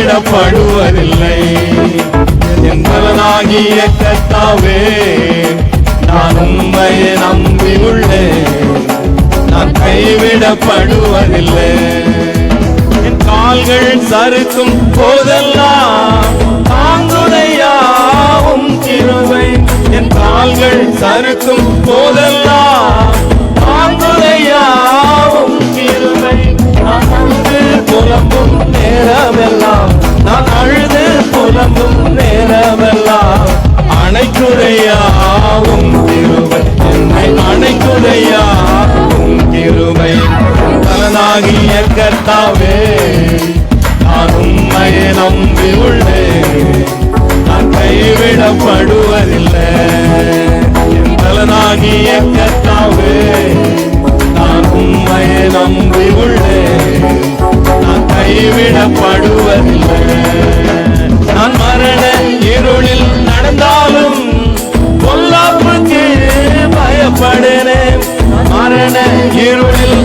கைவிடப்படுவதில்லை. என் பலனாகிய கர்த்தாவே, நான் உம்மையை நம்பி உள்ளேன், நான் கைவிடப்படுவதில்லை. என் கால்கள் சறுக்கும் போதெல்லாம் தாங்குதையா உம் கிருபை. என் கால்கள் சறுக்கும் போதெல்லாம் தாங்குதையா உம் கிருபை. நான் அழுது புலம்பும் நேரமெல்லாம், நான் அழுது புலம்பும் நேரமெல்லாம் அணைக்குதையா உம் கிருபை. என்னை அணைக்குதையா உம் கிருபை. பலனாகிய கர்த்தாவே, நான் உம்மையை நம்பி உள்ளேன், நான் கைவிடப்படுவதில்லை. என் பலனாகிய கர்த்தாவே, நான் உம்மையை நம்பி உள்ளேன், நான் கைவிடப்படுவதில்லை. நான் மரண இருளில் நடந்தாலும் பொல்லாப்புக்கு பயப்படுகிறேன். மரண இருளில்